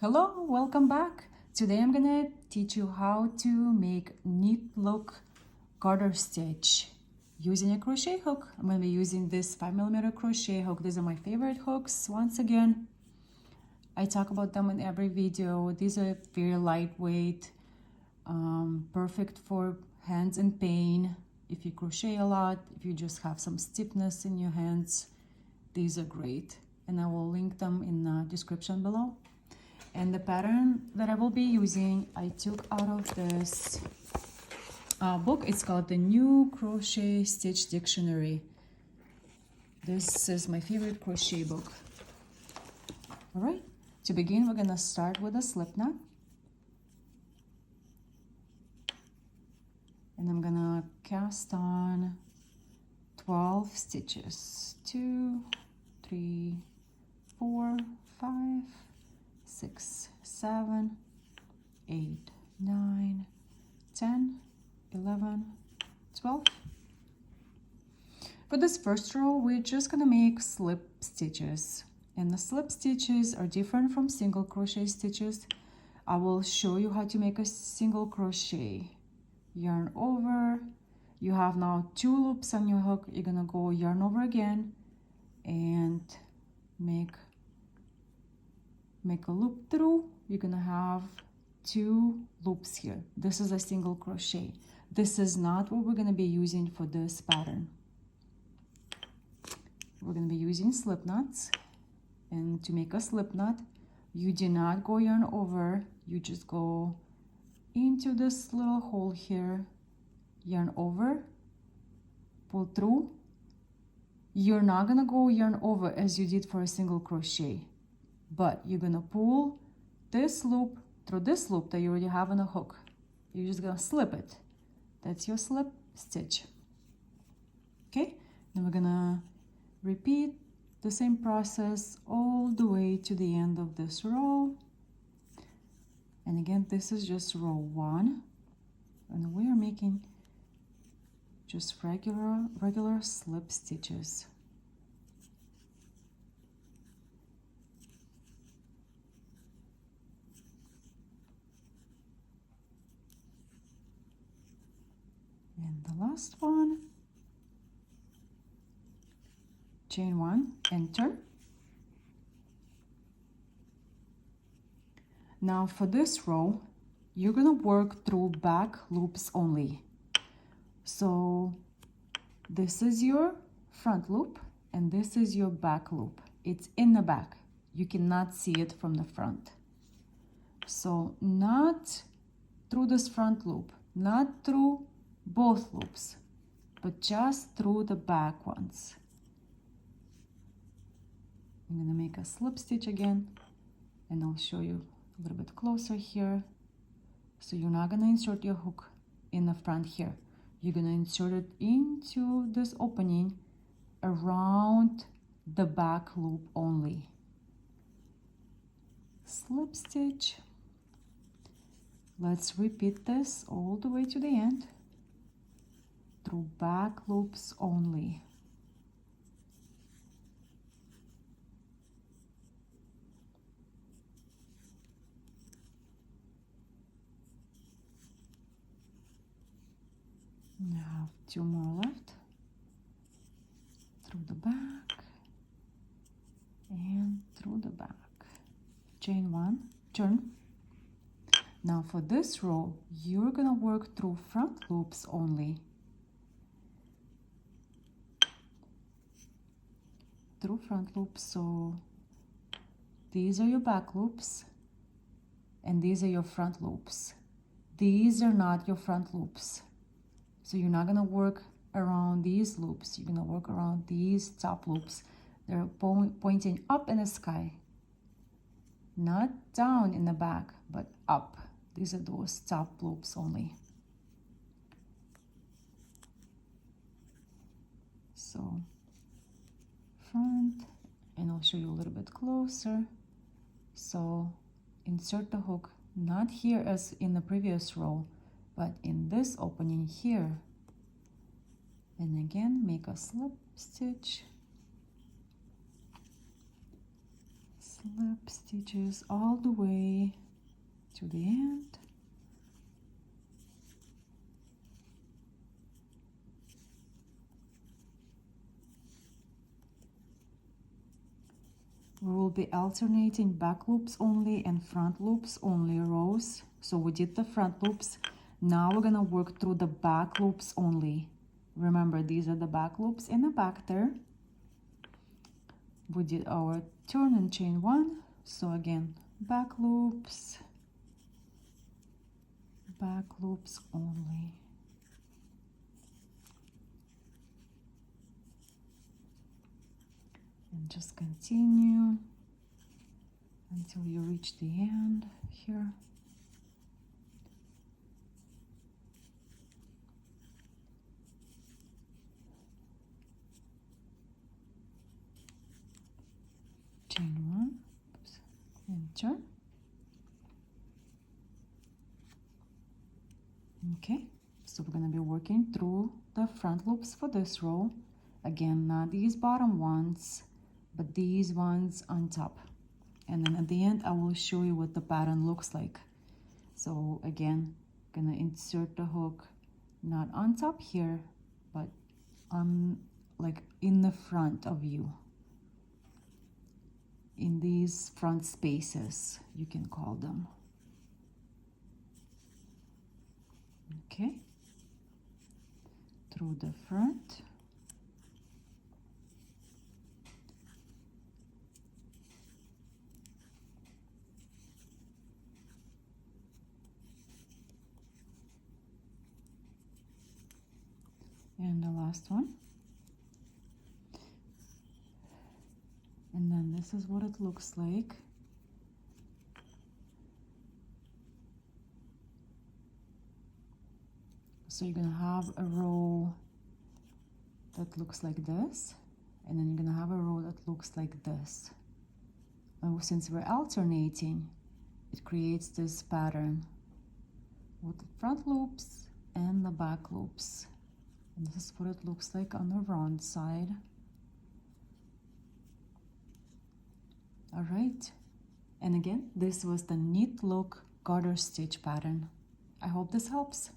Hello, welcome back. Today I'm gonna teach you how to make neat look garter stitch using a crochet hook. I'm gonna be using this 5mm crochet hook. These are my favorite hooks. Once again, I talk about them in every video. These are very lightweight, perfect for hands in pain. If you crochet a lot, if you just have some stiffness in your hands, these are great. And I will link them in the description below. And the pattern that I will be using, I took out of this book. It's called the New Crochet Stitch Dictionary. This is my favorite crochet book. All right, to begin, we're gonna start with a slip knot. And I'm gonna cast on 12 stitches. 2, 3, 4, 5, 6, 7, 8, 9, 10, 11, 12. For this first row, we're just gonna make slip stitches. And the slip stitches are different from single crochet stitches. I will show you how to make a single crochet. Yarn over. You have now 2 loops on your hook. You're gonna go yarn over again and make a loop through. You're gonna have 2 loops here. This is a single crochet. This is not what we're gonna be using for this pattern. We're gonna be using slip knots. And to make a slip knot, you do not go yarn over. You just go into this little hole here, yarn over, pull through. You're not gonna go yarn over as you did for a single crochet, but you're gonna pull this loop through this loop that you already have on a hook. You're just gonna slip it. That's your slip stitch. Okay, then we're gonna repeat the same process all the way to the end of this row. And again, this is just row 1, and we are making just regular slip stitches. And the last one, chain 1, enter. Now for this row, you're gonna work through back loops only. So this is your front loop and this is your back loop. It's in the back. You cannot see it from the front. So not through this front loop, not through both loops, but just through the back ones. I'm gonna make a slip stitch again, and I'll show you a little bit closer here. So you're not gonna insert your hook in the front here. You're gonna insert it into this opening around the back loop only. Slip stitch. Let's repeat this all the way to the end through back loops only. I have 2 more left. Through the back and through the back. Chain 1, turn. Now for this row, you're gonna work through front loops only. Through front loops, so these are your back loops and these are your front loops. These are not your front loops. So you're not gonna work around these loops. You're gonna work around these top loops. They're pointing up in the sky. Not down in the back, but up. These are those top loops only. So front, and I'll show you a little bit closer. So insert the hook, not here as in the previous row, but in this opening here. And again, make a slip stitch, slip stitches all the way to the end. We will be alternating back loops only and front loops only rows. So we did the front loops. Now we're gonna work through the back loops only. Remember, these are the back loops in the back there. We did our turn and chain one. So again, back loops only. And just continue until you reach the end here. Chain one, and turn. Okay, so we're going to be working through the front loops for this row. Again, not these bottom ones, but these ones on top. And then at the end, I will show you what the pattern looks like. So again, gonna insert the hook not on top here, but on like in the front of you. In these front spaces, you can call them. Okay, through the front. And the last one. And then this is what it looks like. So you're gonna have a row that looks like this, and then you're gonna have a row that looks like this. And since we're alternating, it creates this pattern with the front loops and the back loops. And this is what it looks like on the round side. All right, and again, this was the knit look garter stitch pattern. I hope this helps.